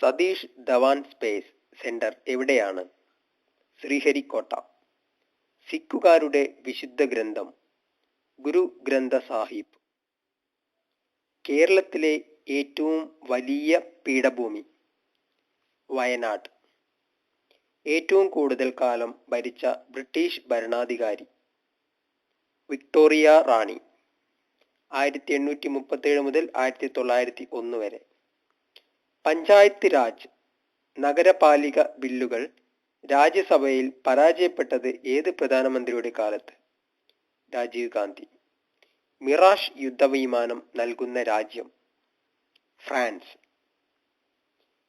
Satheesh Dhawan space centre എവിടെയാണ്? ശ്രീഹരിക്കോട്ട. സിഖുകാരുടെ വിശുദ്ധ ഗ്രന്ഥം ഗുരു ഗ്രന്ഥ സാഹിബ്. കേരളത്തിലെ ഏറ്റവും വലിയ പീഠഭൂമി വയനാട്. ഏറ്റവും കൂടുതൽ കാലം ഭരിച്ച ബ്രിട്ടീഷ് ഭരണാധികാരി വിക്ടോറിയ റാണി. 1837 മുതൽ 1901 വരെ. പഞ്ചായത്ത് രാജ് നഗരപാലിക ബില്ലുകൾ രാജ്യസഭയിൽ പരാജയപ്പെട്ടത് ഏത് പ്രധാനമന്ത്രിയുടെ കാലത്ത്? രാജീവ് ഗാന്ധി. മിറാഷ് യുദ്ധവിമാനം നൽകുന്ന രാജ്യം ഫ്രാൻസ്.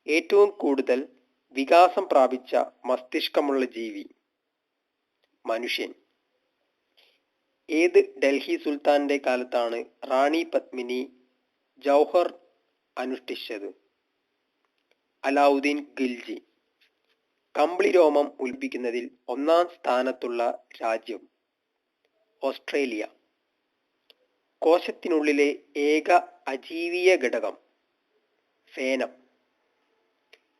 ഏറ്റവും കൂടുതൽ വികാസം പ്രാപിച്ച മസ്തിഷ്കമുള്ള ജീവി മനുഷ്യൻ. ഏത് ഡൽഹി സുൽത്താന്റെ കാലത്താണ് റാണി പത്മിനി ജൗഹർ അനുഷ്ഠിച്ചത്? അലാവുദ്ദീൻ ഖിൽജി. കമ്പിളി രോമം ഉത്പാദിപ്പിക്കുന്നതിൽ ഒന്നാം സ്ഥാനത്തുള്ള രാജ്യം ഓസ്ട്രേലിയ. കോശത്തിനുള്ളിലെ ഏക അജീവീയ ഘടകം ഫേനം.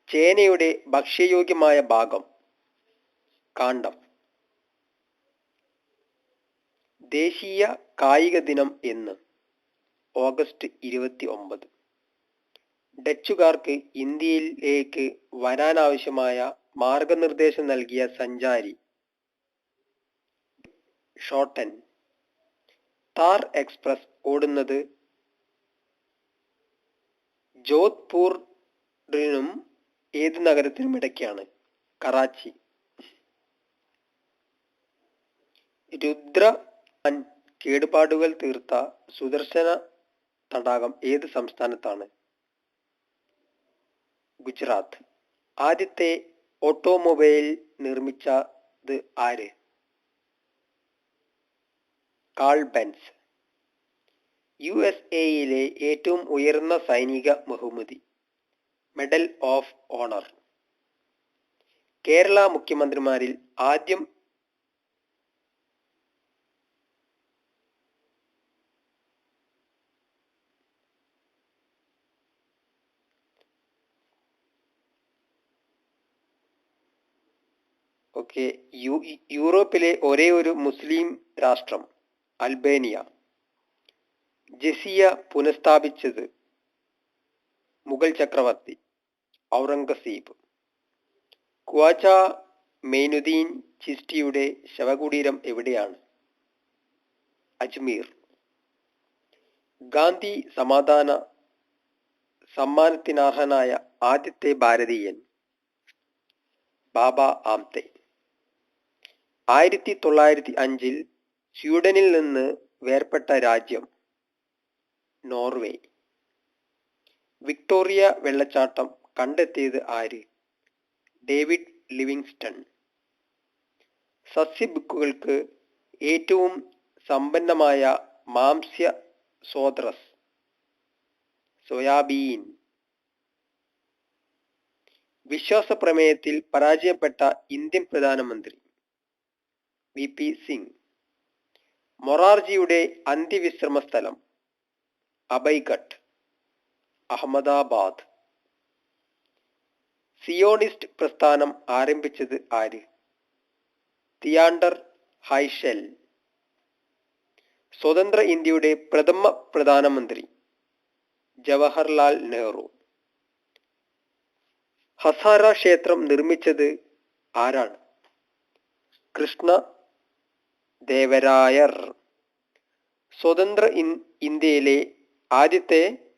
ചേനയുടെ ഭക്ഷ്യയോഗ്യമായ ഭാഗം കാണ്ഡം. ദേശീയ കായിക ദിനം എന്ന്? ഓഗസ്റ്റ് 29. ഡച്ചുകാർക്ക് ഇന്ത്യയിലേക്ക് വരാനാവശ്യമായ മാർഗനിർദ്ദേശം നൽകിയ സഞ്ചാരി ഷോട്ടൻ. താർ എക്സ്പ്രസ് ഓടുന്നത് ജോധ്പൂറിനും ഏത് നഗരത്തിനും ഇടയ്ക്കാണ്? കറാച്ചി. രുദ്ര കേടുപാടുകൾ തീർത്ത സുദർശന തടാകം ഏത് സംസ്ഥാനത്താണ്? ഗുജറാത്ത്. ആദ്യത്തെ ഓട്ടോമൊബൈൽ നിർമ്മിച്ചത് ആര്? Call Benz. USA-യിലെ ഏറ്റവും ഉയർന്ന സൈനിക ബഹുമതി മെഡൽ ഓഫ് ഓണർ. കേരള മുഖ്യമന്ത്രിമാരിൽ ആദ്യം യൂറോപ്പിലെ ഒരേ ഒരു മുസ്ലിം രാഷ്ട്രം അൽബേനിയ. ജസിയ പുനഃസ്ഥാപിച്ചത് മുഗൾ ചക്രവർത്തി ഔറംഗസീബ്. ഖ്വാജ മൈനുദ്ദീൻ ചിസ്റ്റിയുടെ ശവകുടീരം എവിടെയാണ്? അജ്മീർ. ഗാന്ധി സമാധാന സമ്മാനത്തിനർഹനായ ആദ്യത്തെ ഭാരതീയൻ ബാബ ആംതെ. 1905 സ്വീഡനിൽ നിന്ന് വേർപെട്ട രാജ്യം നോർവേ. വിക്ടോറിയ വെള്ളച്ചാട്ടം കണ്ടെത്തിയത് ആര്? David Livingstone. സസ്യബുക്കുകൾക്ക് ഏറ്റവും സമ്പന്നമായ മാംസ്യ സ്രോതസ് സോയാബീൻ. വിശ്വാസപ്രമേയത്തിൽ പരാജയപ്പെട്ട ഇന്ത്യൻ പ്രധാനമന്ത്രി VP സിംഗ്. മൊറാർജിയുടെ അന്ത്യവിശ്രമ സ്ഥലം അബൈഘട്ട്, അഹമ്മദാബാദ്. സിയോണിസ്റ്റ് പ്രസ്ഥാനം ആരംഭിച്ചത് ആര്? തിയാണ്ടർ ഹൈഷൽ. സ്വതന്ത്ര ഇന്ത്യയുടെ പ്രഥമ പ്രധാനമന്ത്രി ജവഹർലാൽ നെഹ്റു. ഹസാര ക്ഷേത്രം നിർമ്മിച്ചത് ആരാണ്? കൃഷ്ണ ദേവരായർ. സ്വതന്ത്ര ഇന്ത്യയിലെ ആദ്യത്തെ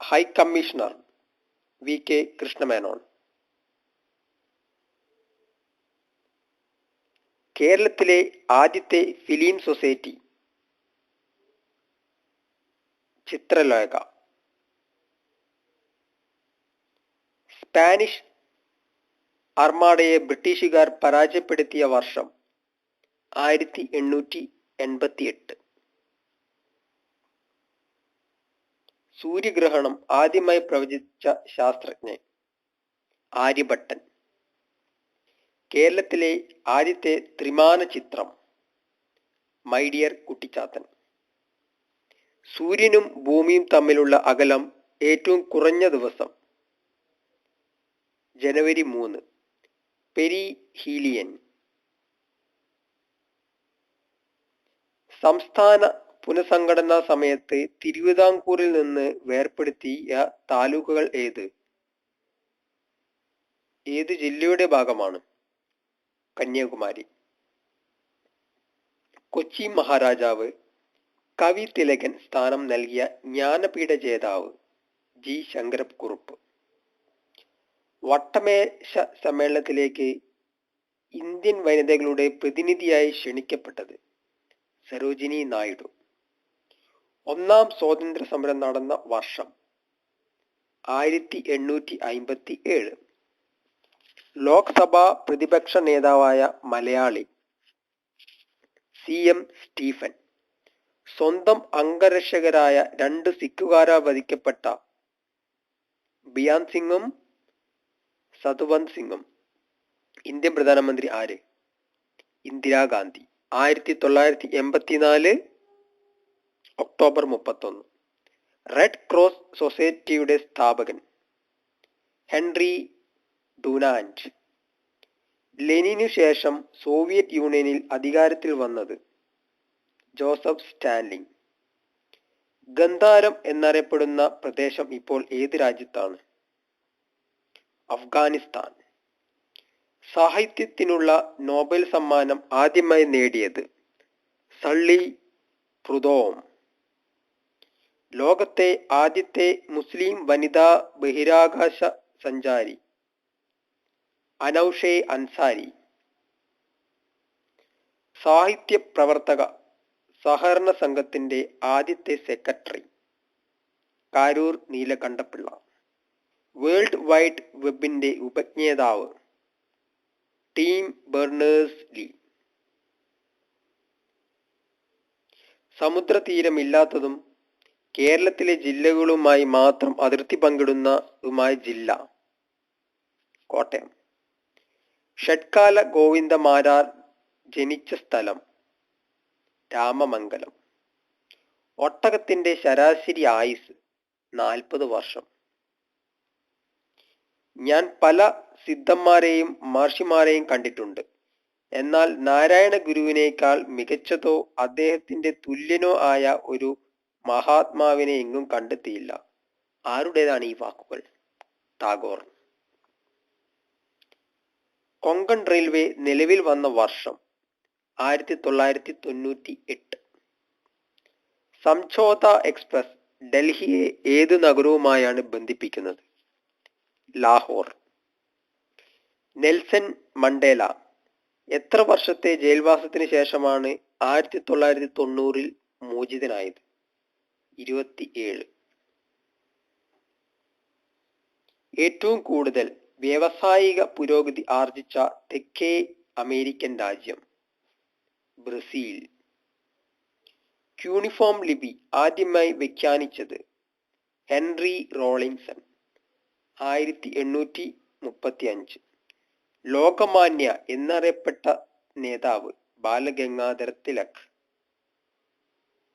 ഹൈക്കമ്മീഷണർ VK കൃഷ്ണമേനോൻ. കേരളത്തിലെ ആദ്യത്തെ ഫിലിം സൊസൈറ്റി ചിത്രലേഖ. സ്പാനിഷ് അർമാഡയെ ബ്രിട്ടീഷുകാർ പരാജയപ്പെടുത്തിയ വർഷം 1888. സൂര്യഗ്രഹണം ആദ്യമായി പ്രവചിച്ച ശാസ്ത്രജ്ഞൻ ആര്യഭട്ടൻ. കേരളത്തിലെ ആദ്യത്തെ ത്രിമാന ചിത്രം മൈ ഡിയർ കുട്ടിച്ചാത്തൻ. സൂര്യനും ഭൂമിയും തമ്മിലുള്ള അകലം ഏറ്റവും കുറഞ്ഞ ദിവസം ജനുവരി 3. പെരിഹീലിയൻ. സംസ്ഥാന പുനഃസംഘടനാ സമയത്ത് തിരുവിതാംകൂറിൽ നിന്ന് വേർപെടുത്തിയ താലൂക്കുകൾ ഏത് ജില്ലയുടെ ഭാഗമാണ്? കന്യാകുമാരി. കൊച്ചി മഹാരാജാവ് കവി തിലകൻ സ്ഥാനം നൽകിയ ജ്ഞാനപീഠ ജേതാവ് ജി ശങ്കരക്കുറുപ്പ്. വട്ടമേശ സമ്മേളനത്തിലേക്ക് ഇന്ത്യൻ വനിതകളുടെ പ്രതിനിധിയായി ക്ഷണിക്കപ്പെട്ടത് സരോജിനി നായിഡു. ഒന്നാം സ്വാതന്ത്ര്യ സമരം നടന്ന വർഷം 1857. ലോക്സഭാ പ്രതിപക്ഷ നേതാവായ മലയാളി CM സ്റ്റീഫൻ. സ്വന്തം അംഗരക്ഷകരായ 2 സിഖുകാരാൽ വധിക്കപ്പെട്ട ബിയാൻ സിംഗും സതുവന്ത് സിംഗും. ഇന്ത്യൻ പ്രധാനമന്ത്രി ആര്? ഇന്ദിരാഗാന്ധി. 1984 ഒക്ടോബർ 31. റെഡ് ക്രോസ് സൊസൈറ്റിയുടെ സ്ഥാപകൻ ഹെൻറി ഡുനാന്റ്. ലെനിനു ശേഷം സോവിയറ്റ് യൂണിയനിൽ അധികാരത്തിൽ വന്നത് ജോസഫ് സ്റ്റാലിൻ. ഗന്ധാരം എന്നറിയപ്പെടുന്ന പ്രദേശം ഇപ്പോൾ ഏത് രാജ്യത്താണ്? അഫ്ഗാനിസ്ഥാൻ. സാഹിത്യത്തിനുള്ള നോബൽ സമ്മാനം ആദ്യമായി നേടിയത് സള്ളി പ്രുദോം. ലോകത്തെ ആദ്യത്തെ മുസ്ലിം വനിതാ ബഹിരാകാശ സഞ്ചാരി അനൗഷെ അൻസാരി. സാഹിത്യ പ്രവർത്തക സഹകരണ സംഘത്തിന്റെ ആദ്യത്തെ secretary Karoor Neelakantapillai. World wide വെബിന്റെ ഉപജ്ഞാതാവ് ടീം ബെർണേഴ്സ്-ലീ. സമുദ്രതീരമില്ലാത്തതും കേരളത്തിലെ ജില്ലകളുമായി മാത്രം അതിർത്തി പങ്കിടുന്നതുമായ ജില്ല കോട്ടയം. ഷഡ്കാല ഗോവിന്ദമാരാർ ജനിച്ച സ്ഥലം രാമമംഗലം. ഒട്ടകത്തിന്റെ ശരാശരി ആയുസ് 40 വർഷം. ഞാൻ പല സിദ്ധന്മാരെയും മഹർഷിമാരെയും കണ്ടിട്ടുണ്ട്. എന്നാൽ നാരായണ ഗുരുവിനേക്കാൾ മികച്ചതോ അദ്ദേഹത്തിന്റെ തുല്യനോ ആയ ഒരു മഹാത്മാവിനെ എങ്ങും കണ്ടെത്തിയില്ല. ആരുടേതാണ് ഈ വാക്കുകൾ? ടാഗോർ. കൊങ്കൺ റെയിൽവേ നിലവിൽ വന്ന വർഷം 1998. സംഝോത എക്സ്പ്രസ് ഡൽഹിയെ ഏതു നഗരവുമായാണ് ബന്ധിപ്പിക്കുന്നത്? ലാഹോർ. നെൽസൺ മണ്ടേല എത്ര വർഷത്തെ ജയിൽവാസത്തിന് ശേഷമാണ് 1990 മോചിതനായത്? 27. ഏറ്റവും കൂടുതൽ വ്യാവസായിക പുരോഗതി ആർജിച്ച തെക്കേ അമേരിക്കൻ രാജ്യം ബ്രസീൽ. ക്യൂണിഫോം ലിപി ആദ്യമായി വ്യാഖ്യാനിച്ചത് ഹെൻറി റോളിൻസൺ 1835. ലോകമാന്യ എന്നറിയപ്പെട്ട നേതാവ് ബാലഗംഗാധര തിലക്.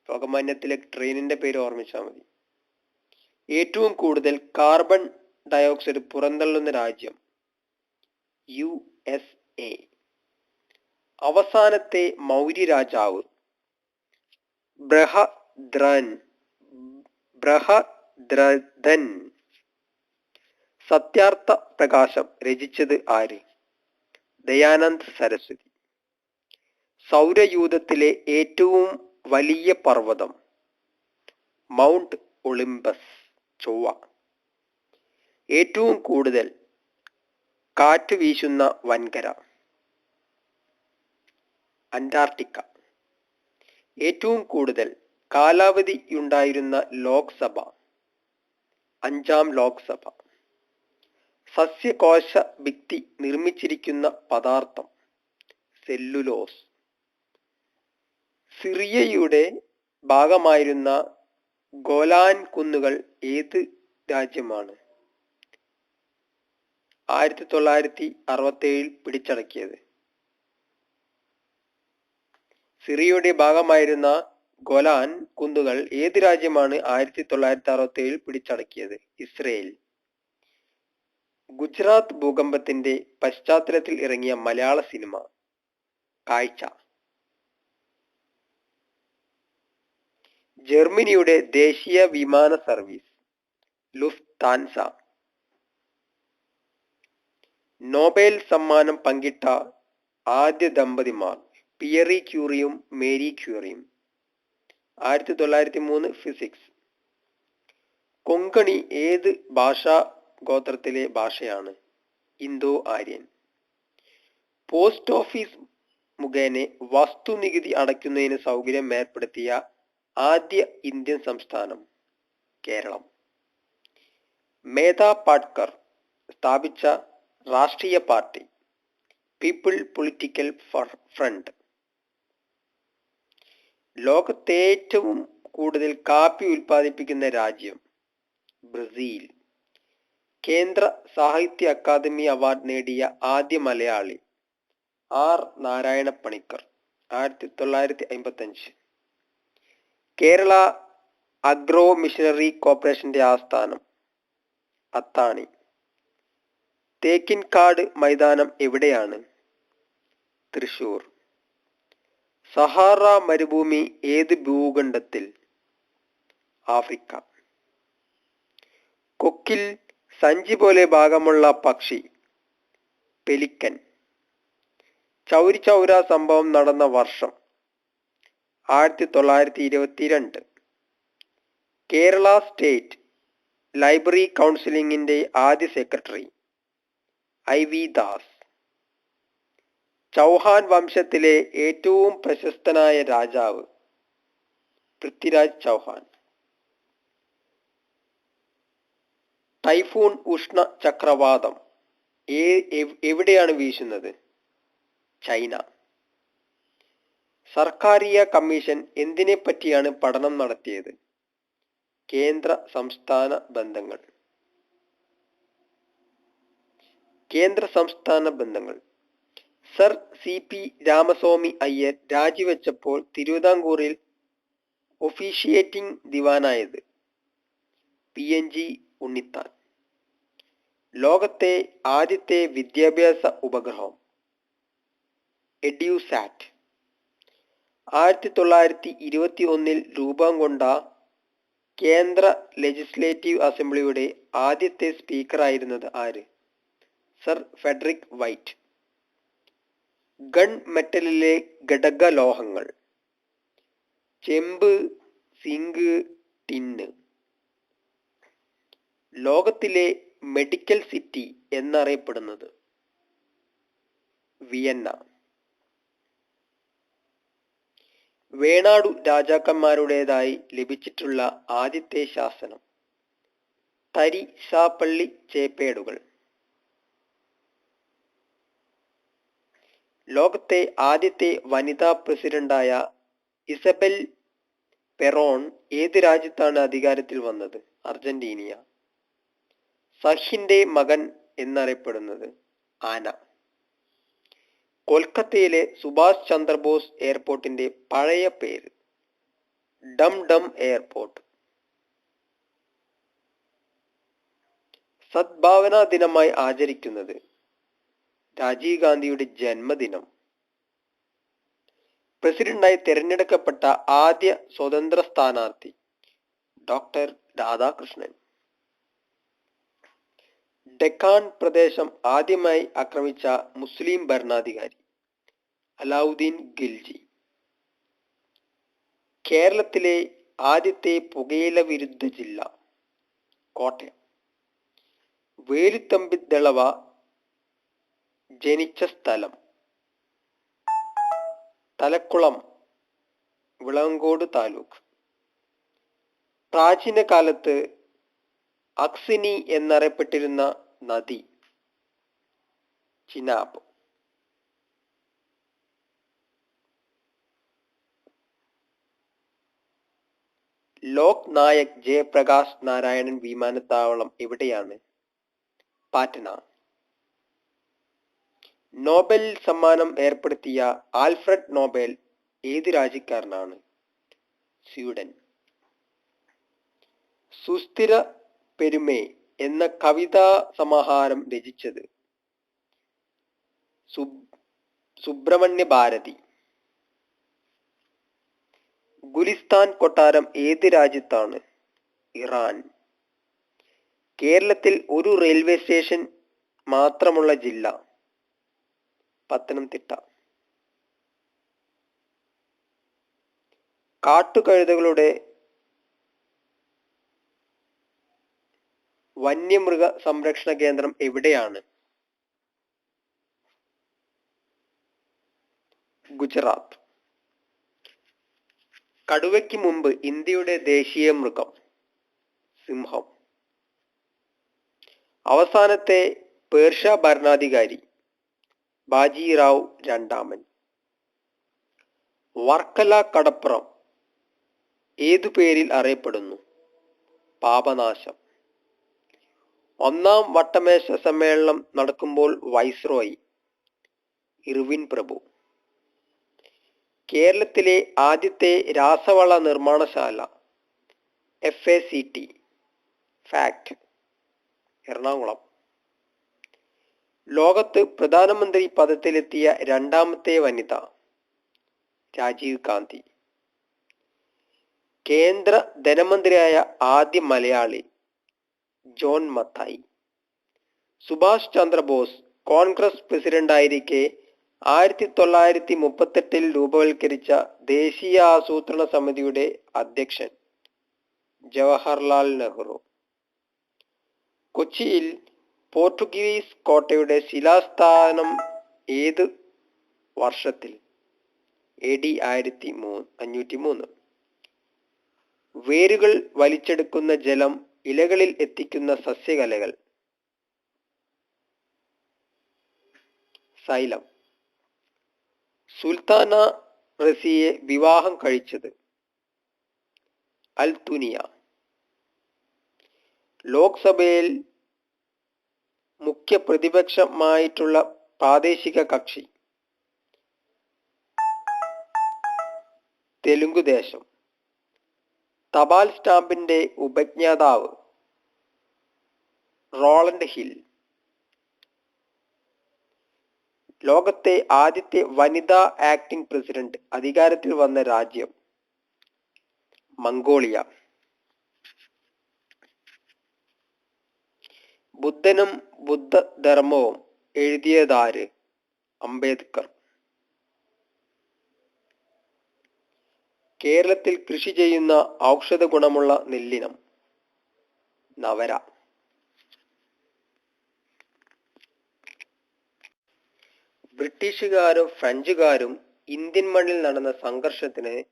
ലോകമാന്യ തിലക് ട്രെയിനിന്റെ പേര് ഓർമ്മിച്ചാൽ മതി. ഏറ്റവും കൂടുതൽ കാർബൺ ഡയോക്സൈഡ് പുറന്തള്ളുന്ന രാജ്യം USA. അവസാനത്തെ മൗര്യ രാജാവ് ബൃഹദ്രഥൻ. സത്യാർത്ഥ പ്രകാശം രചിച്ചത് ആര്? ദയാനന്ദ് സരസ്വതി. സൗരയൂഥത്തിലെ ഏറ്റവും വലിയ പർവ്വതം മൗണ്ട് ഒളിമ്പസ്, ചൊവ്വ. ഏറ്റവും കൂടുതൽ കാറ്റ് വീശുന്ന വൻകര അന്റാർട്ടിക്ക. ഏറ്റവും കൂടുതൽ കാലാവധിയുണ്ടായിരുന്ന ലോക്സഭ 5ാം ലോക്സഭ. സസ്യകോശ ഭിത്തി നിർമ്മിച്ചിരിക്കുന്ന പദാർത്ഥം സെല്ലുലോസ്. സിറിയയുടെ ഭാഗമായിരുന്ന ഗോലാൻ കുന്നുകൾ ഏത് രാജ്യമാണ് 1967 പിടിച്ചടക്കിയത്? സിറിയയുടെ ഭാഗമായിരുന്ന ഗോലാൻ കുന്നുകൾ ഏത് രാജ്യമാണ് 1967 പിടിച്ചടക്കിയത്? ഇസ്രയേൽ. ഗുജറാത്ത് ഭൂകമ്പത്തിന്റെ പശ്ചാത്തലത്തിൽ ഇറങ്ങിയ മലയാള സിനിമ? കാഴ്ച. ജർമ്മനിയുടെ ദേശീയ വിമാന സർവീസ്? ലുഫ്താൻസ. നോബൽ സമ്മാനം പങ്കിട്ട ആദ്യ ദമ്പതിമാർ? പിയറി ക്യൂറിയും മേരി ക്യൂറിയും. 1903 ഫിസിക്സ്. കൊങ്കണി ഏത് ഭാഷാ ഗോത്രത്തിലെ ഭാഷയാണ്? ഇന്തോ ആര്യൻ. പോസ്റ്റ് ഓഫീസ് മുഖേന വസ്തുനികുതി അടയ്ക്കുന്നതിന് സൗകര്യം ഏർപ്പെടുത്തിയ ആദ്യ ഇന്ത്യൻ സംസ്ഥാനം? കേരളം. മേധാ പാട്കർ സ്ഥാപിച്ച രാഷ്ട്രീയ പാർട്ടി? People political front. ലോകത്തെ ഏറ്റവും കൂടുതൽ കാപ്പി ഉൽപ്പാദിപ്പിക്കുന്ന രാജ്യം? ബ്രസീൽ. കേന്ദ്ര സാഹിത്യ അക്കാദമി അവാർഡ് നേടിയ ആദ്യ Malayali? R Narayana Panicker. 1955. Kerala agro machinery കോർപ്പറേഷന്റെ ആസ്ഥാനം? അത്താണി. തേക്കിൻകാട് മൈതാനം എവിടെയാണ്? തൃശൂർ. സഹാറ മരുഭൂമി ഏത് ഭൂഖണ്ഡത്തിൽ? ആഫ്രിക്ക. കൊക്കിൽ സഞ്ചി പോലെ ഭാഗമുള്ള പക്ഷി? പെലിക്കൻ. ചൗരി ചൗര സംഭവം നടന്ന വർഷം? 1922. കേരള സ്റ്റേറ്റ് ലൈബ്രറി കൗൺസിലിന്റെ ആദ്യ സെക്രട്ടറി? IV ദാസ്. ചൗഹാൻ വംശത്തിലെ ഏറ്റവും പ്രശസ്തനായ രാജാവ്? പൃഥ്വിരാജ് ചൗഹാൻ. ടൈഫൂൺ ഉഷ്ണ ചക്രവാതം എവിടെയാണ് വീശുന്നത്? ചൈന. സർക്കാരിയ കമ്മീഷൻ എന്തിനെ പറ്റിയാണ് പഠനം നടത്തിയത്? കേന്ദ്ര സംസ്ഥാന ബന്ധങ്ങൾ. കേന്ദ്ര സംസ്ഥാന ബന്ധങ്ങൾ. സർ CP രാമസ്വാമി അയ്യർ രാജിവെച്ചപ്പോൾ തിരുവിതാംകൂറിൽ ഒഫീഷിയേറ്റിംഗ് ദിവാനായത്? PNG ഉണ്ണിത്താൻ. ലോകത്തെ ആദ്യത്തെ വിദ്യാഭ്യാസ ഉപഗ്രഹം? എഡ്യൂസാറ്റ്. 1921 രൂപം കൊണ്ട കേന്ദ്ര ലെജിസ്ലേറ്റീവ് അസംബ്ലിയുടെ ആദ്യത്തെ സ്പീക്കറായിരുന്നത് ആര്? Sir Federico white. ഗൺ മെറ്റലിലെ ഘടകലോഹങ്ങൾ? ചെമ്പ്, സിങ്ക്, ടിന്ന്. ലോകത്തിലെ മെഡിക്കൽ സിറ്റി എന്നറിയപ്പെടുന്നത്? വിയന്ന. വേണാടു രാജാക്കന്മാരുടേതായി ലഭിച്ചിട്ടുള്ള ആദ്യത്തെ ശാസനം? തരിശാപ്പള്ളി ചേപ്പേടുകൾ. ലോകത്തെ ആദ്യത്തെ വനിതാ പ്രസിഡന്റായ ഇസബെൽ പെറോൺ ഏത് രാജ്യത്താണ് അധികാരത്തിൽ വന്നത്? അർജന്റീന. സഹിന്റെ മകൻ എന്നറിയപ്പെടുന്നത്? ആന. കൊൽക്കത്തയിലെ സുഭാഷ് ചന്ദ്രബോസ് എയർപോർട്ടിന്റെ പഴയ പേര്? ഡം ഡം എയർപോർട്ട്. സദ്ഭാവന ദിനമായി ആചരിക്കുന്നത്? രാജീവ് ഗാന്ധിയുടെ ജന്മദിനം. പ്രസിഡന്റായി തിരഞ്ഞെടുക്കപ്പെട്ട ആദ്യ സ്വതന്ത്ര സ്ഥാനാർത്ഥി? ഡോക്ടർ രാധാകൃഷ്ണൻ. ഡെക്കാൻ പ്രദേശം ആദ്യമായി ആക്രമിച്ച മുസ്ലിം ഭരണാധികാരി? അലാവുദ്ദീൻ ഖിൽജി. കേരളത്തിലെ ആദ്യത്തെ പുകയില വിരുദ്ധ ജില്ല? കോട്ടയം. വേലുത്തമ്പി ദളവ ജനിച്ച സ്ഥലം? തലക്കുളം, വിളവങ്കോട് താലൂക്ക്. പ്രാചീന കാലത്ത് അക്സിനി എന്നറിയപ്പെട്ടിരുന്ന നദി? ചിനാബ്. ലോക് നായക് ജയപ്രകാശ് നാരായണൻ വിമാനത്താവളം എവിടെയാണ്? പാറ്റ്ന. നോബൽ സമ്മാനം ഏർപ്പെടുത്തിയ ആൽഫ്രഡ് നോബൽ ഏത് രാജ്യക്കാരനാണ്? സ്വീഡൻ. സുസ്ഥിര പെരുമേ എന്ന കവിതാ സമാഹാരം രചിച്ചത് സുബ്രഹ്മണ്യ ഭാരതി. ഗുലിസ്ഥാൻ കൊട്ടാരം ഏത് രാജ്യത്താണ്? ഇറാൻ. കേരളത്തിൽ ഒരു റെയിൽവേ സ്റ്റേഷൻ മാത്രമുള്ള ജില്ല? പത്തനംതിട്ട. കാട്ടുകഴുതകളുടെ വന്യമൃഗ സംരക്ഷണ കേന്ദ്രം എവിടെയാണ്? ഗുജറാത്ത്. കടുവയ്ക്ക് മുമ്പ് ഇന്ത്യയുടെ ദേശീയ മൃഗം? സിംഹം. അവസാനത്തെ പേർഷ്യ ഭരണാധികാരി? ബാജിറാവ് രണ്ടാമൻ. വർക്കല കടപ്പുറം ഏതു പേരിൽ അറിയപ്പെടുന്നു? പാപനാശം. ഒന്നാം വട്ടമേശ സമ്മേളനം നടക്കുമ്പോൾ വൈസ്രോയി? ഇർവിൻ പ്രഭു. കേരളത്തിലെ ആദ്യത്തെ രാസവള നിർമ്മാണശാല? FACT fact, Ernakulam. ലോകത്ത് പ്രധാനമന്ത്രി പദത്തിലെത്തിയ രണ്ടാമത്തെ വനിത? രാജീവ് ഗാന്ധി. കേന്ദ്ര ധനമന്ത്രിയായ ആദ്യ മലയാളി? ജോൺ മത്തായി. സുഭാഷ് ചന്ദ്രബോസ് കോൺഗ്രസ് പ്രസിഡന്റായിരിക്കെ 1938 രൂപവൽക്കരിച്ച ദേശീയ ആസൂത്രണ സമിതിയുടെ അധ്യക്ഷൻ? ജവഹർലാൽ നെഹ്റു. കൊച്ചിയിൽ പോർട്ടുഗീസ് കോട്ടയുടെ ശിലാസ്ഥാപനം ഏത് വർഷത്തിൽ? AD 1503. വേരുകൾ വലിച്ചെടുക്കുന്ന ജലം ഇലകളിൽ എത്തിക്കുന്ന സസ്യകലകൾ? സൈലം. സുൽത്താന റസിയെ വിവാഹം കഴിച്ചത്? അൽതുനിയ. ലോക്സഭയിൽ മുഖ്യ പ്രതിപക്ഷമായിട്ടുള്ള പ്രാദേശിക കക്ഷി? തെലുങ്കുദേശം. തപാൽ സ്റ്റാമ്പിന്റെ ഉപജ്ഞാതാവ്? Rowland Hill. ലോകത്തെ ആദ്യത്തെ വനിതാ ആക്ടിംഗ് പ്രസിഡന്റ് അധികാരത്തിൽ വന്ന രാജ്യം? മംഗോളിയ. ബുദ്ധനും ബുദ്ധധർമ്മവും എഴുതിയതാര്? അംബേദ്കർ. കേരളത്തിൽ കൃഷി ചെയ്യുന്ന ഔഷധ ഗുണമുള്ള നെല്ലിനം? നവര. ബ്രിട്ടീഷുകാരും ഫ്രഞ്ചുകാരും ഇന്ത്യൻ മണ്ണിൽ നടന്ന സംഘർഷത്തിന്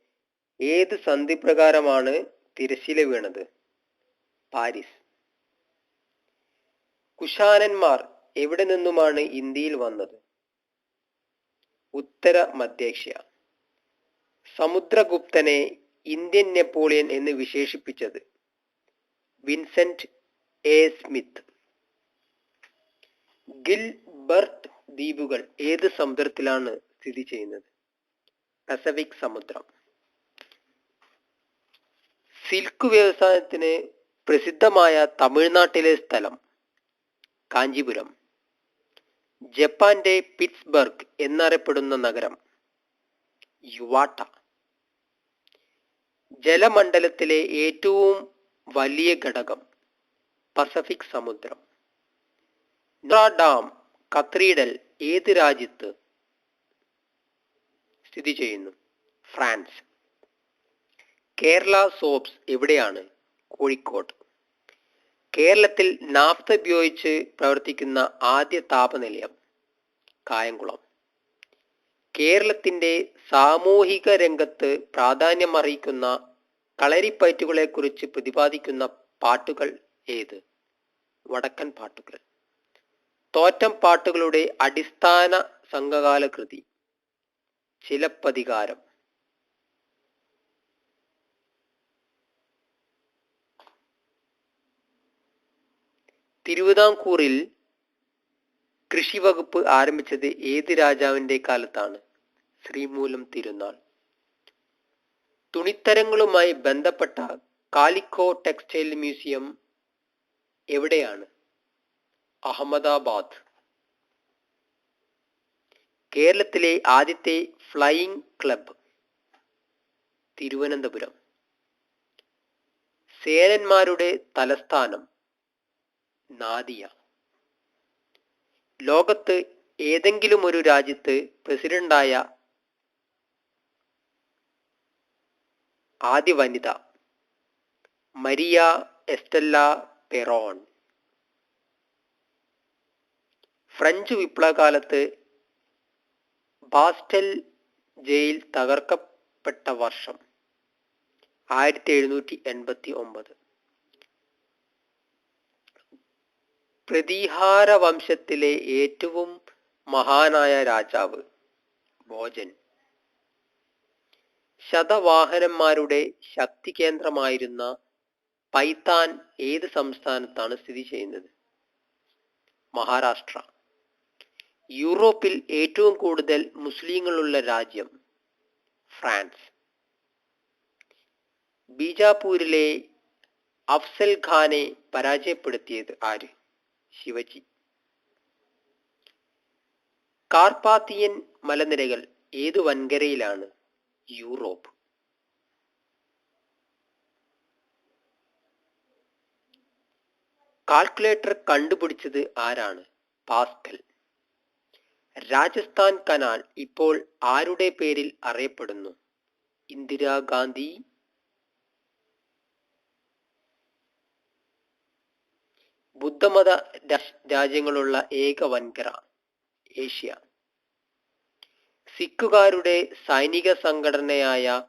ഏത് സന്ധി പ്രകാരമാണ് തിരശ്ശീല വീണത്? പാരീസ്. കുഷാനന്മാർ എവിടെ നിന്നുമാണ് ഇന്ത്യയിൽ വന്നത്? ഉത്തര മധ്യേഷ്യ. സമുദ്രഗുപ്തനെ ഇന്ത്യൻ നെപ്പോളിയൻ എന്ന് വിശേഷിപ്പിച്ചത്? Vincent A. സ്മിത്ത്. ഗിൽബർട്ട് ദ്വീപുകൾ ഏത് സമുദ്രത്തിലാണ് സ്ഥിതി ചെയ്യുന്നത്? പസഫിക് സമുദ്രം. സിൽക്ക് വ്യവസായത്തിന് പ്രസിദ്ധമായ തമിഴ്നാട്ടിലെ സ്ഥലം? കാഞ്ചീപുരം. ജപ്പാന്റെ പിറ്റ്സ്ബർഗ് എന്നറിയപ്പെടുന്ന നഗരം? യുവാട്ട. ജലമണ്ഡലത്തിലെ ഏറ്റവും വലിയ ഘടകം? പസഫിക് സമുദ്രം. നോത്ര ഡാം കത്തീഡ്രൽ ഏത് രാജ്യത്ത് സ്ഥിതി ചെയ്യുന്നു? ഫ്രാൻസ്. കേരള സോപ്സ് എവിടെയാണ്? കോഴിക്കോട്. കേരളത്തിൽ നാഫ്ത ഉപയോഗിച്ച് പ്രവർത്തിക്കുന്ന ആദ്യ താപനിലയം? കായംകുളം. കേരളത്തിന്റെ സാമൂഹിക രംഗത്ത് പ്രാധാന്യമർഹിക്കുന്ന കളരിപ്പയറ്റുകളെ കുറിച്ച് പ്രതിപാദിക്കുന്ന പാട്ടുകൾ ഏത്? വടക്കൻ പാട്ടുകൾ. തോറ്റം പാട്ടുകളുടെ അടിസ്ഥാന സംഘകാല കൃതി? ചിലപ്പതികാരം. തിരുവിതാംകൂറിൽ കൃഷി വകുപ്പ് ആരംഭിച്ചത് ഏത് രാജാവിന്റെ കാലത്താണ്? ശ്രീമൂലം തിരുനാൾ. തുണിത്തരങ്ങളുമായി ബന്ധപ്പെട്ട കാലിക്കോ ടെക്സ്റ്റൈൽ മ്യൂസിയം എവിടെയാണ്? അഹമ്മദാബാദ്. കേരളത്തിലെ ആദ്യത്തെ ഫ്ലൈയിങ് ക്ലബ്? തിരുവനന്തപുരം. സേനന്മാരുടെ തലസ്ഥാനം? നാദിയ. ലോകത്ത് ഏതെങ്കിലും ഒരു രാജ്യത്ത് പ്രസിഡന്റായ ആദ്യ വനിത? Maria Estela Peron. ഫ്രഞ്ച് വിപ്ലവകാലത്ത് ബാസ്റ്റൽ ജയിൽ തകർക്കപ്പെട്ട വർഷം? 1789. പ്രതിഹാര വംശത്തിലെ ഏറ്റവും മഹാനായ രാജാവ്? ഭോജൻ. ശതവാഹനന്മാരുടെ ശക്തി കേന്ദ്രമായിരുന്ന പൈത്താൻ ഏത് സംസ്ഥാനത്താണ് സ്ഥിതി ചെയ്യുന്നത്? മഹാരാഷ്ട്ര. യൂറോപ്പിൽ ഏറ്റവും കൂടുതൽ മുസ്ലിങ്ങളുള്ള രാജ്യം? ഫ്രാൻസ്. ബീജാപൂരിലെ അഫ്സൽ ഖാനെ പരാജയപ്പെടുത്തിയത് ആര്? ശിവജി. കാർപാത്തിയൻ മലനിരകൾ ഏതു വൻകരയിലാണ്? യൂറോപ്പ്. കാൽക്കുലേറ്റർ കണ്ടുപിടിച്ചത് ആരാണ്? പാസ്കൽ. രാജസ്ഥാൻ കനാൽ ഇപ്പോൾ ആരുടെ പേരിൽ അറിയപ്പെടുന്നു? ഇന്ദിരാഗാന്ധി. ബുദ്ധമത രാജ്യങ്ങളുള്ള ഏക വൻകര? ഏഷ്യ. സിഖുകാരുടെ സൈനിക സംഘടനയായ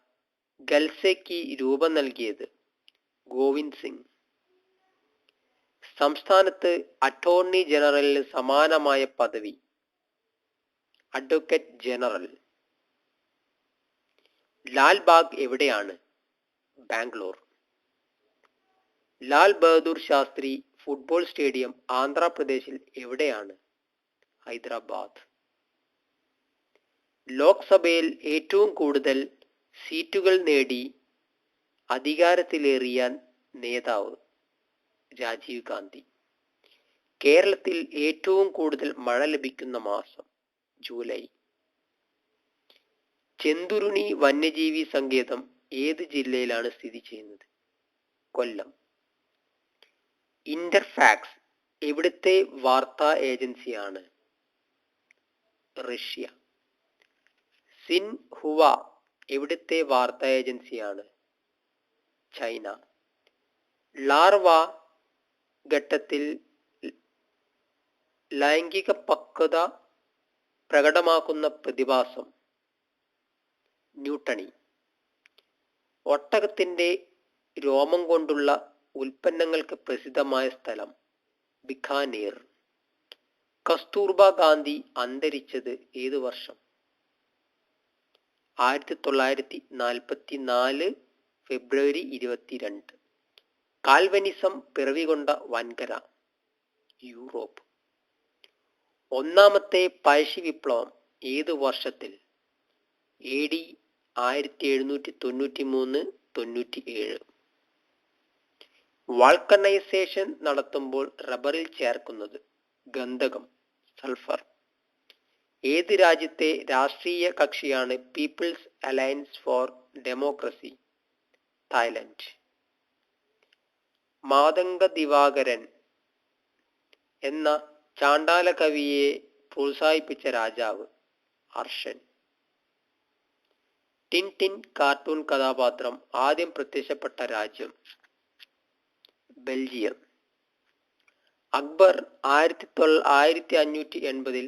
ഖൽസയ്ക്ക് രൂപം നൽകിയത്? ഗോവിന്ദ് സിംഗ്. സംസ്ഥാനത്ത് അറ്റോർണി ജനറലിന് സമാനമായ പദവി? Advocate general. ലാൽബാഗ് എവിടെയാണ്? ബാംഗ്ലൂർ. ലാൽ ബഹദൂർ ശാസ്ത്രി ഫുട്ബോൾ സ്റ്റേഡിയം ആന്ധ്രാപ്രദേശിൽ എവിടെയാണ്? ഹൈദരാബാദ്. ലോക്സഭയിൽ ഏറ്റവും കൂടുതൽ സീറ്റുകൾ നേടി അധികാരത്തിലേറിയ നേതാവ്? രാജീവ് ഗാന്ധി. കേരളത്തിൽ ഏറ്റവും കൂടുതൽ മഴ ലഭിക്കുന്ന മാസം? ജൂലൈ. ചെന്തുരുണി വന്യജീവി സങ്കേതം ഏത് ജില്ലയിലാണ് സ്ഥിതി ചെയ്യുന്നത്? കൊല്ലം. ഇന്റർഫാക്സ് എവിടുത്തെ വാർത്താ ഏജൻസിയാണ്? റഷ്യ. സിൻഹുവ എവിടുത്തെ വാർത്താ ഏജൻസിയാണ്? ചൈന. ലാർവ ഘട്ടത്തിൽ ലൈംഗിക പക്വത പ്രകടമാക്കുന്ന പ്രതിഭാസം? ന്യൂട്ടണി. ഒട്ടകത്തിന്റെ രോമം കൊണ്ടുള്ള ഉൽപ്പന്നങ്ങൾക്ക് പ്രസിദ്ധമായ സ്ഥലം? ബിക്കാനീർ. കസ്തൂർബ ഗാന്ധി അന്തരിച്ചത് ഏതു വർഷം? 1944 ഫെബ്രുവരി 22. കാൽവനിസം പിറവികൊണ്ട വൻകര? യൂറോപ്പ്. ഒന്നാമത്തെ പഴശ്ശി വിപ്ലവം ഏതു വർഷത്തിൽ? AD 1793-97. വാൾക്കനൈസേഷൻ നടത്തുമ്പോൾ റബ്ബറിൽ ചേർക്കുന്നത്? ഗന്ധകം, സൾഫർ. ഏത് രാജ്യത്തെ രാഷ്ട്രീയ കക്ഷിയാണ് people's alliance for democracy? Thailand. Matanga Divakaran എന്ന ചാണ്ടാല കവിയെ പ്രോത്സാഹിപ്പിച്ച രാജാവ്? ഹർഷൻ. ടിൻടിൻ കാർട്ടൂൺ കഥാപാത്രം ആദ്യം പ്രത്യക്ഷപ്പെട്ട രാജ്യം? ബെൽജിയം. അക്ബർ 1580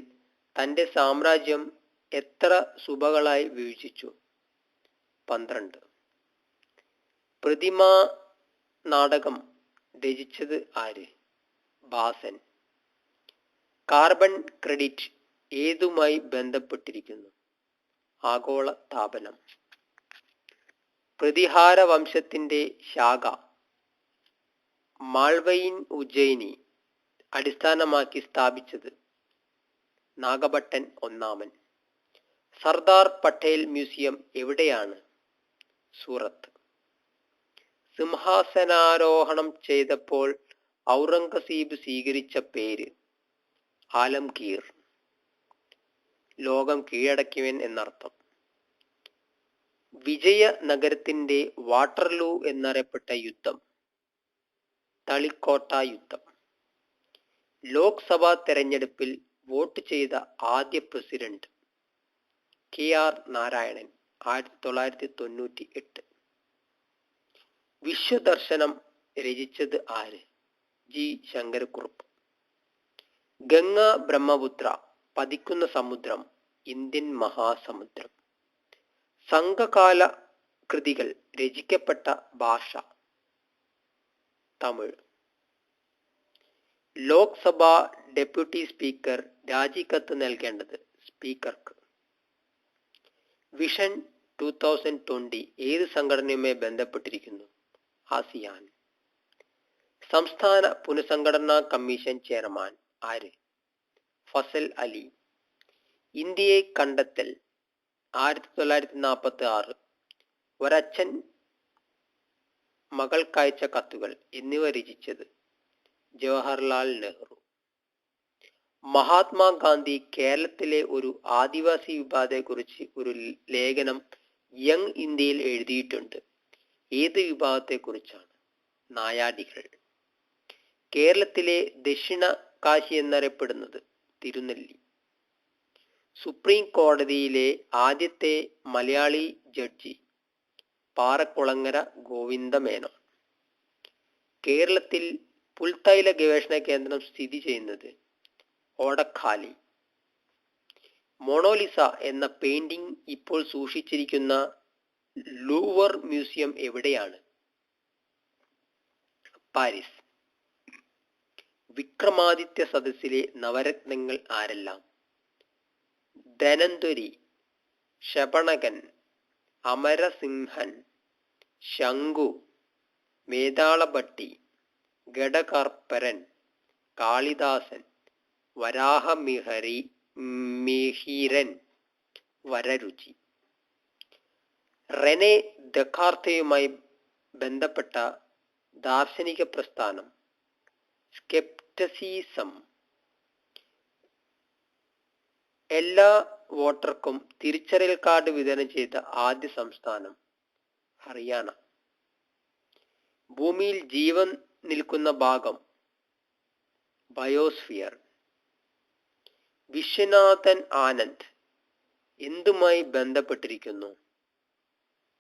തന്റെ സാമ്രാജ്യം എത്ര സുബകളായി വിഭജിച്ചു? 12. പ്രതിമാ നാടകം രചിച്ചത് ആര്? ഭാസൻ. കാർബൺ ക്രെഡിറ്റ് ഏതുമായി ബന്ധപ്പെട്ടിരിക്കുന്നു? ആഗോള താപനം. പ്രതിഹാര വംശത്തിന്റെ ശാഖ? മാൾവയിൻ ഉജ്ജയിനി അടിസ്ഥാനമാക്കി സ്ഥാപിച്ചത്? നാഗഭട്ടൻ ഒന്നാമൻ. സർദാർ പട്ടേൽ മ്യൂസിയം എവിടെയാണ്? സൂറത്ത്. സിംഹാസനാരോഹണം ചെയ്തപ്പോൾ ഔറംഗസീബ് സ്വീകരിച്ച പേര് ആലംഗീർ, ലോകം കീഴടക്കിയവൻ എന്നർത്ഥം. വിജയ നഗരത്തിന്റെ വാട്ടർലൂ എന്നറിയപ്പെട്ട യുദ്ധം തളിക്കോട്ട യുദ്ധം. ലോക്സഭാ തെരഞ്ഞെടുപ്പിൽ വോട്ട് ചെയ്ത ആദ്യ പ്രസിഡന്റ് KR നാരായണൻ, 1998. വിശ്വദർശനം രചിച്ചത് ആര്? G ശങ്കരക്കുറുപ്പ്. ഗംഗ ബ്രഹ്മപുത്ര പതിക്കുന്ന സമുദ്രം ഇന്ത്യൻ മഹാസമുദ്രം. സംഘകാല കൃതികൾ രചിക്കപ്പെട്ട ഭാഷ തമിഴ്. ലോക്സഭ ഡെപ്യൂട്ടി സ്പീക്കർ രാജിക്കത്ത് നൽകേണ്ടത് സ്പീക്കർക്ക്. വിഷൻ 2020 ഏത് സംഘടനയുമായി ബന്ധപ്പെട്ടിരിക്കുന്നു? ആസിയാൻ. സംസ്ഥാന പുനഃസംഘടനാ കമ്മീഷൻ ചെയർമാൻ ആര്? ഫസൽ അലി. ഇന്ത്യയെ കണ്ടെത്തൽ 1946. ഒരച്ഛൻ മകൾക്കയച്ച കത്തുകൾ എന്നിവ രചിച്ചത് ജവഹർലാൽ നെഹ്റു. മഹാത്മാഗാന്ധി കേരളത്തിലെ ഒരു ആദിവാസി വിഭാഗത്തെക്കുറിച്ച് ഒരു ലേഖനം യങ് ഇന്ത്യയിൽ എഴുതിയിട്ടുണ്ട്. ഏത് വിഭാഗത്തെക്കുറിച്ചാണ്? നായാടികൾ. കേരളത്തിലെ ദക്ഷിണ കാശി എന്നറിയപ്പെടുന്നത് തിരുനെല്ലി. സുപ്രീം കോടതിയിലെ ആദ്യത്തെ മലയാളി ജഡ്ജി പാറക്കുളങ്ങര ഗോവിന്ദമേനോൻ. കേരളത്തിൽ പുൽത്തൈല ഗവേഷണ കേന്ദ്രം സ്ഥിതി ചെയ്യുന്നത് ഓടക്കാലി. മൊണോലിസ എന്ന പെയിന്റിംഗ് ഇപ്പോൾ സൂക്ഷിച്ചിരിക്കുന്ന ലൂവർ മ്യൂസിയം എവിടെയാണ്? പാരീസ്. വിക്രമാദിത്യ സദസ്സിലെ നവരത്നങ്ങൾ ആരെല്ലാം? ധനന്വരി, ശപണകൻ, അമരസിംഹൻ, ശംഖു, വേതാളഭട്ടി, ഗഡകർപ്പരൻ, കാളിദാസൻ, വരാഹമിഹിരൻ, വരരുചി. റെനെ ദക്കാർത്തയുമായി ബന്ധപ്പെട്ട ദാർശനിക പ്രസ്ഥാനം സ്കെപ്റ്റസിസം. എല്ലാ വോട്ടർക്കും തിരിച്ചറിയൽ കാർഡ് വിതരണം ചെയ്ത ആദ്യ സംസ്ഥാനം ഹറിയാന. ഭൂമിയിൽ ജീവൻ നിൽക്കുന്ന ഭാഗം ബയോസ്ഫിയർ. വിശ്വനാഥൻ ആനന്ദ് എന്തുമായി ബന്ധപ്പെട്ടിരിക്കുന്നു?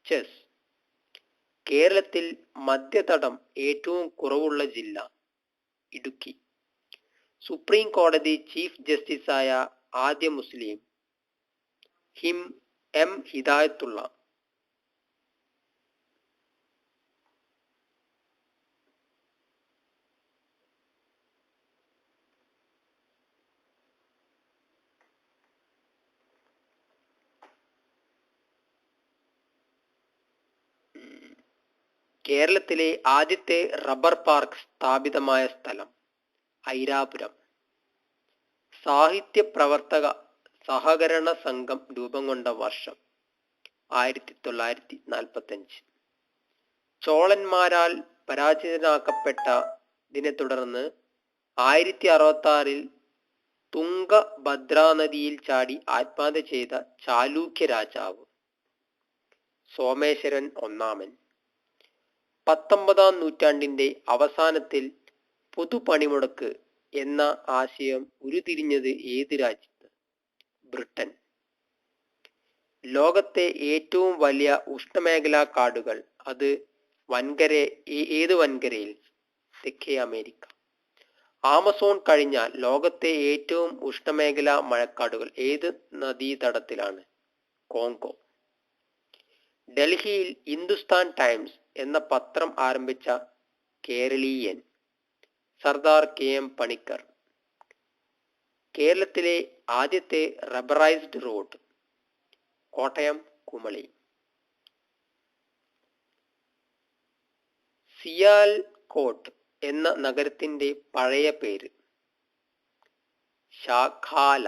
ചെസ്. കേരളത്തിൽ മധ്യതടം ഏറ്റവും കുറവുള്ള ജില്ല ഇടുക്കി. സുപ്രീം കോടതി ചീഫ് ജസ്റ്റിസായ ആദ്യ മുസ്ലിം M ഹിദായത്തുള്ള. കേരളത്തിലെ ആദ്യത്തെ റബ്ബർ പാർക്ക് സ്ഥാപിതമായ സ്ഥലം ഐരാപുരം. സാഹിത്യ പ്രവർത്തക സഹകരണ സംഘം രൂപം കൊണ്ട വർഷം 1945. ചോളന്മാരാൽ പരാജിതനാക്കപ്പെട്ടതിനെ തുടർന്ന് 1066 തുംഗഭദ്രാ നദിയിൽ ചാടി ആത്മഹത്യ ചെയ്ത ചാലൂക്യ രാജാവ് സോമേശ്വരൻ ഒന്നാമൻ. 19-ാം നൂറ്റാണ്ടിന്റെ അവസാനത്തിൽ പൊതുപണിമുടക്ക് എന്ന ആശയം ഉരുത്തിരിഞ്ഞത് ഏത് രാജ്യത്ത്? ബ്രിട്ടൻ. ലോകത്തെ ഏറ്റവും വലിയ ഉഷ്ണമേഖലാ കാടുകൾ അത് ഏത് വൻകരയിൽ? തെക്കേ അമേരിക്ക. ആമസോൺ കഴിഞ്ഞാൽ ലോകത്തെ ഏറ്റവും ഉഷ്ണമേഖലാ മഴക്കാടുകൾ ഏത് നദീതടത്തിലാണ്? കോങ്കോ. ഡൽഹിയിൽ ഹിന്ദുസ്ഥാൻ ടൈംസ് എന്ന പത്രം ആരംഭിച്ച കേരളീയൻ സർദാർ KM പണിക്കർ. കേരളത്തിലെ ആദ്യത്തെ റബ്ബറൈസ്ഡ് റോഡ് കോട്ടയം കുമളി. സിയാൽകോട്ട് എന്ന നഗരത്തിന്റെ പഴയ പേര് ഷാഖാല.